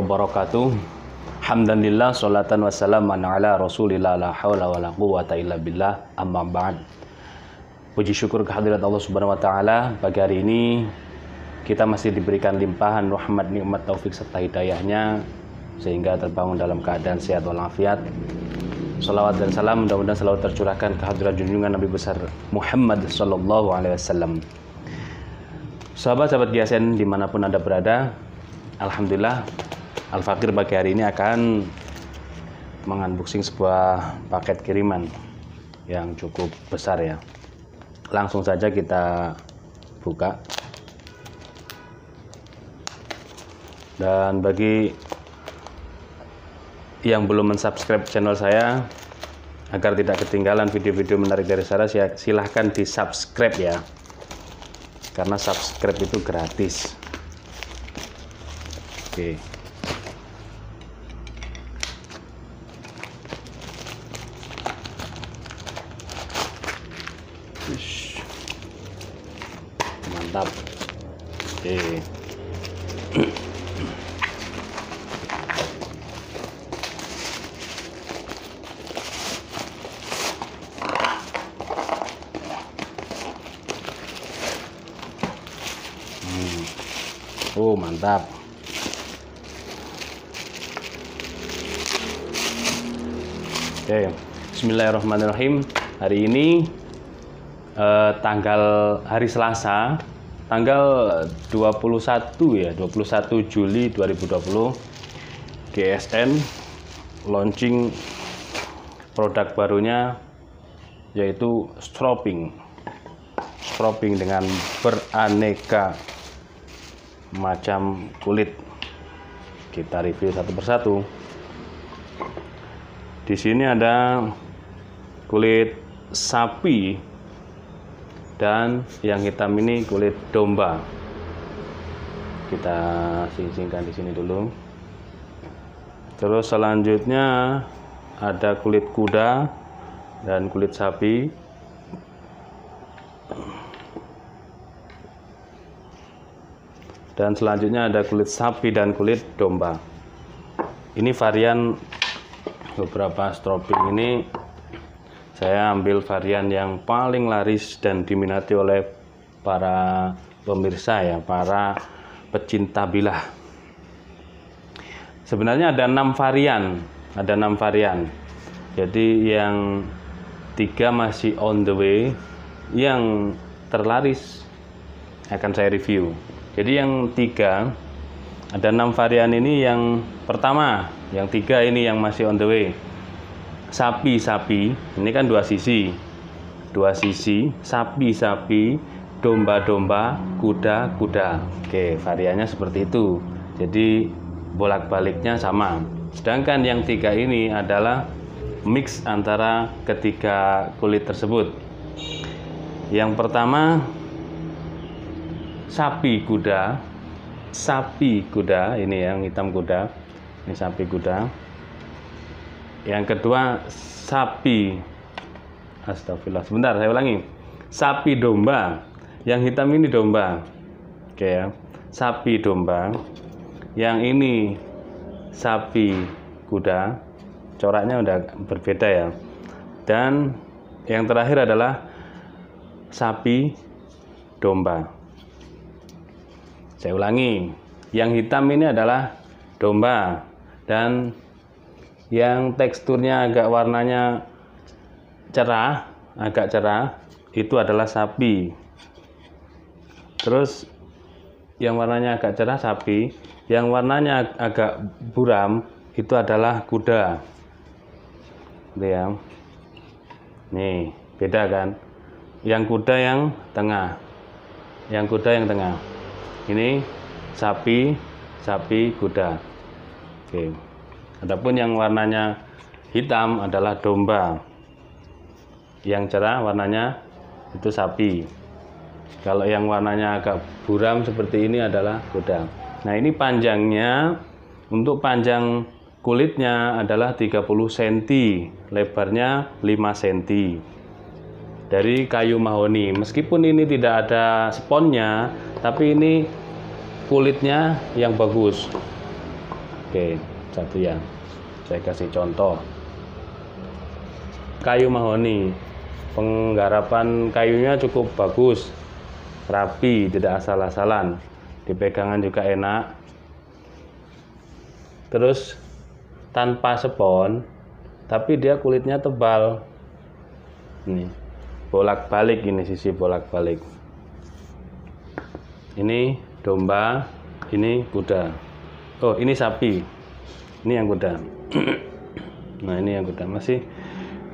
wabarakatuh. Alhamdulillah, sholatan wassalaman ala rasulillah, la hawla wa la quwata illa billah, amma ba'd. Puji syukur kehadirat Allah subhanahu wa ta'ala. Pagi hari ini kita masih diberikan limpahan rahmat, nikmat, taufik serta hidayahnya sehingga terbangun dalam keadaan sehat walafiat. Salawat dan salam mudah-mudahan selalu tercurahkan kehadirat junjungan Nabi besar Muhammad sallallahu alaihi wasallam. Sahabat-sahabat GSN dimanapun Anda berada, alhamdulillah Al-Fakir pagi hari ini akan mengunboxing sebuah paket kiriman yang cukup besar ya. Langsung saja kita buka. Dan bagi yang belum mensubscribe channel saya, agar tidak ketinggalan video-video menarik dari saya, silahkan di subscribe ya, karena subscribe itu gratis. Oke. Mantap. Oke. Oh, mantap. Oke, bismillahirrahmanirrahim. Hari ini hari Selasa, tanggal 21 Juli 2020, GSN launching produk barunya, yaitu stropping dengan beraneka macam kulit. Kita review satu persatu. Di sini ada kulit sapi dan yang hitam ini kulit domba. Kita singkirkan di sini dulu. Terus selanjutnya ada kulit kuda dan kulit sapi. Dan selanjutnya ada kulit sapi dan kulit domba. Ini varian, beberapa stropping ini saya ambil varian yang paling laris dan diminati oleh para pemirsa ya, para pecinta bilah. Sebenarnya ada 6 varian. Jadi yang 3 masih on the way, yang terlaris akan saya review. Jadi yang 3, ada 6 varian ini. Yang pertama, yang 3 ini yang masih on the way. Sapi, ini kan dua sisi, sapi, domba, kuda. Oke, variannya seperti itu. Jadi bolak-baliknya sama. Sedangkan yang 3 ini adalah mix antara ketiga kulit tersebut. Yang pertama sapi kuda, ini yang hitam kuda, ini sapi kuda. Yang kedua sapi domba, yang hitam ini domba. Oke ya, sapi domba. Yang ini sapi kuda, coraknya udah berbeda ya. Dan yang terakhir adalah sapi domba. Saya ulangi, yang hitam ini adalah domba, dan yang teksturnya warnanya agak cerah itu adalah sapi. Terus yang warnanya agak cerah sapi, yang warnanya agak buram itu adalah kuda. Ya. Nih, beda kan? Yang kuda yang tengah. Ini sapi kuda. Oke. Adapun yang warnanya hitam adalah domba. Yang cerah warnanya itu sapi. Kalau yang warnanya agak buram seperti ini adalah kuda. Nah, ini panjangnya, untuk panjang kulitnya adalah 30 cm, lebarnya 5 cm. Dari kayu mahoni. Meskipun ini tidak ada sponnya, tapi ini kulitnya yang bagus. Oke, satu ya. Saya kasih contoh. Kayu mahoni. Penggarapan kayunya cukup bagus. Rapi, tidak asal-asalan. Dipegangan juga enak. Terus tanpa spons, tapi dia kulitnya tebal. Ini bolak-balik, ini sisi bolak-balik. Ini domba, ini kuda. Oh, ini sapi. Ini yang kuda. Nah, ini yang kuda. Masih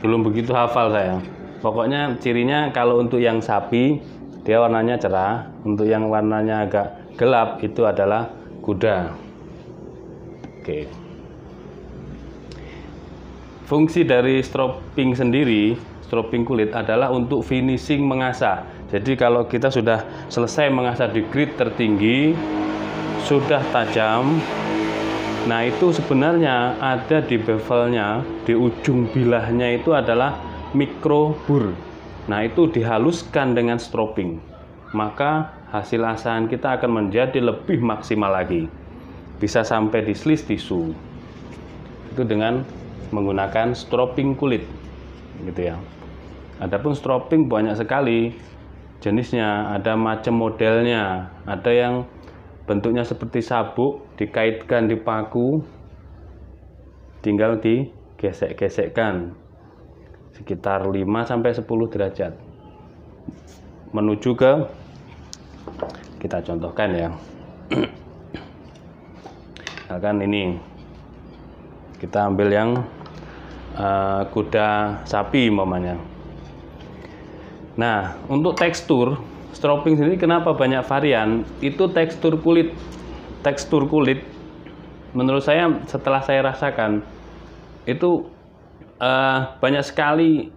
belum begitu hafal saya. Pokoknya cirinya kalau untuk yang sapi dia warnanya cerah, untuk yang warnanya agak gelap itu adalah kuda. Oke. Fungsi dari stropping sendiri, stropping kulit adalah untuk finishing mengasah. Jadi kalau kita sudah selesai mengasah di grade tertinggi, sudah tajam, nah itu sebenarnya ada di bevelnya, di ujung bilahnya itu adalah mikrobur. Nah itu dihaluskan dengan stropping, maka hasil asahan kita akan menjadi lebih maksimal lagi, bisa sampai di slis tisu. Itu dengan menggunakan stropping kulit, gitu ya. Adapun stropping banyak sekali jenisnya, ada macam modelnya, ada yang bentuknya seperti sabuk, dikaitkan di paku, tinggal digesek-gesekkan sekitar 5-10 derajat menuju ke, kita contohkan ya. Misalkan ini kita ambil yang kuda sapi umpamanya. Nah, untuk tekstur stropping sendiri kenapa banyak varian? Itu tekstur kulit. Tekstur kulit menurut saya setelah saya rasakan itu banyak sekali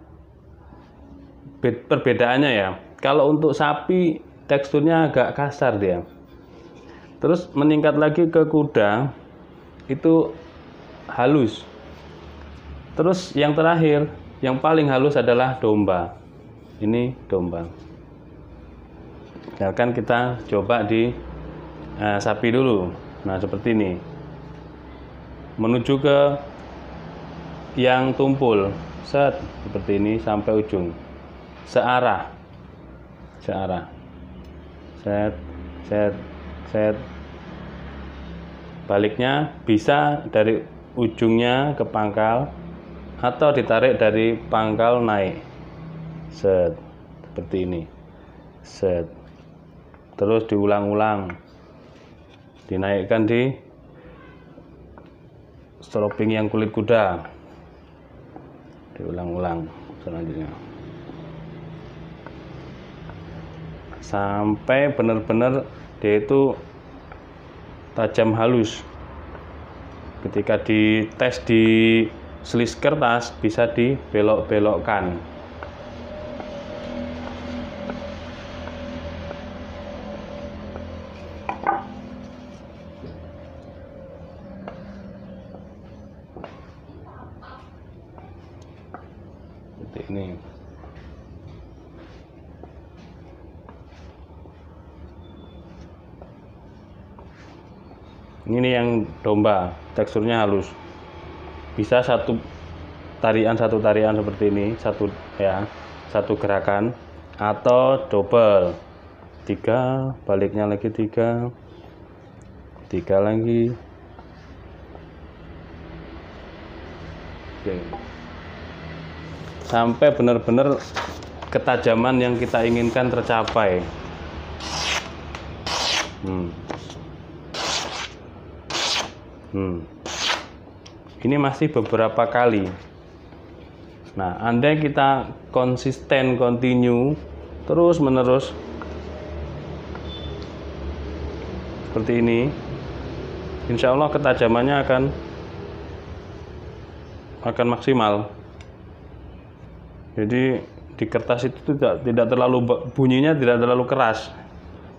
perbedaannya ya. Kalau untuk sapi teksturnya agak kasar dia. Terus meningkat lagi ke kuda itu halus. Terus yang terakhir, yang paling halus adalah domba. Ini domba. Misalkan kita coba di sapi dulu. Nah, seperti ini. Menuju ke yang tumpul. Set, seperti ini sampai ujung. Searah. Searah. Set, set, set. Baliknya bisa dari ujungnya ke pangkal atau ditarik dari pangkal naik. Set, seperti ini. Set. Terus diulang-ulang, dinaikkan di stropping yang kulit kuda, diulang-ulang selanjutnya sampai benar-benar dia itu tajam halus. Ketika dites di slis kertas bisa dibelok-belokkan. Seperti ini. Ini yang domba, teksturnya halus. Bisa satu tarian seperti ini, satu gerakan, atau double. 3, baliknya lagi 3 lagi. Oke. Sampai benar-benar ketajaman yang kita inginkan tercapai. Ini masih beberapa kali. Nah, andai kita konsisten, continue, terus menerus seperti ini, insya Allah ketajamannya akan maksimal. Jadi di kertas itu tidak terlalu bunyinya, tidak terlalu keras,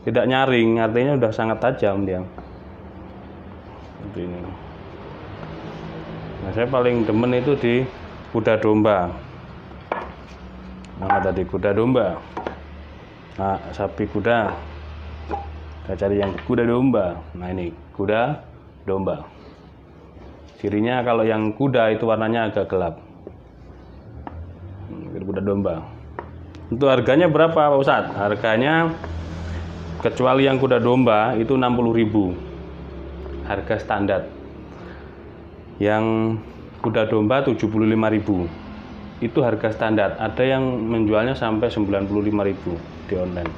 tidak nyaring, artinya udah sangat tajam dia. Seperti ini. Nah, saya paling demen itu di kuda domba. Mana tadi kuda domba? Nah, sapi kuda. Kita cari yang kuda domba. Nah, ini kuda domba. Cirinya kalau yang kuda itu warnanya agak gelap. Kuda domba. Untuk harganya berapa Pak Ustadz? Harganya kecuali yang kuda domba itu 60.000. Harga standar. Yang kuda domba 75.000. Itu harga standar. Ada yang menjualnya sampai 95.000 di online.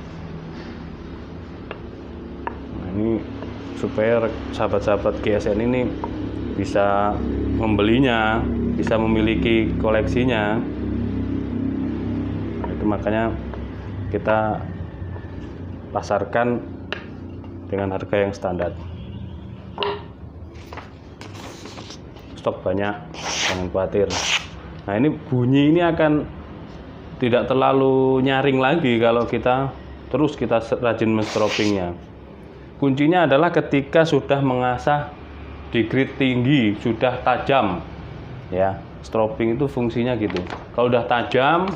Nah, ini supaya sahabat-sahabat GSN ini bisa membelinya, bisa memiliki koleksinya. Nah, itu makanya kita pasarkan dengan harga yang standar. Stok banyak, jangan khawatir. Nah, ini bunyi ini akan tidak terlalu nyaring lagi kalau kita rajin menstropingnya. Kuncinya adalah ketika sudah mengasah di grid tinggi, sudah tajam, ya. Stroping itu fungsinya gitu. Kalau udah tajam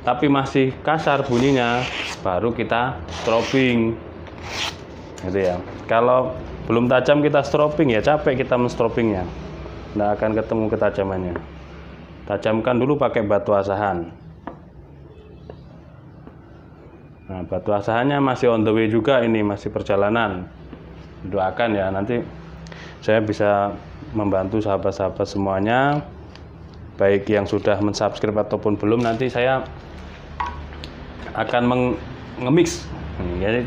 tapi masih kasar bunyinya, baru kita stroping, gitu ya. Kalau belum tajam kita stroping, ya capek kita menstropingnya, nggak akan ketemu ketajamannya. Tajamkan dulu pakai batu asahan. Nah, batu asahannya masih on the way juga, ini masih perjalanan. Doakan ya, nanti saya bisa membantu sahabat-sahabat semuanya, baik yang sudah mensubscribe ataupun belum. Nanti saya akan nge-mix.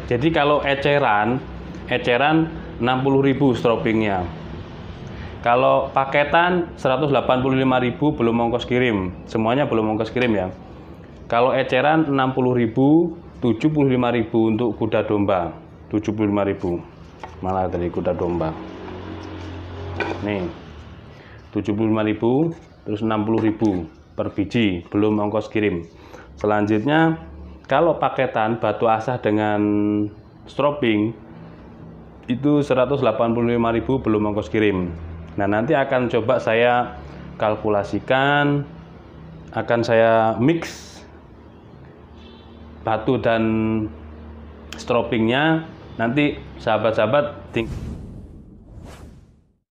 Jadi kalau eceran 60.000 stropingnya. Kalau paketan 185.000 belum ongkos kirim. Semuanya belum ongkos kirim ya. Kalau eceran 60.000, 75.000 untuk kuda domba, 75.000. Malah dari kuda domba. Nih. 75.000 terus 60.000 per biji, belum ongkos kirim. Selanjutnya kalau paketan batu asah dengan stroping itu 185.000 belum ongkos kirim. Nah, nanti akan coba saya kalkulasikan, akan saya mix batu dan stropingnya. Nanti sahabat-sahabat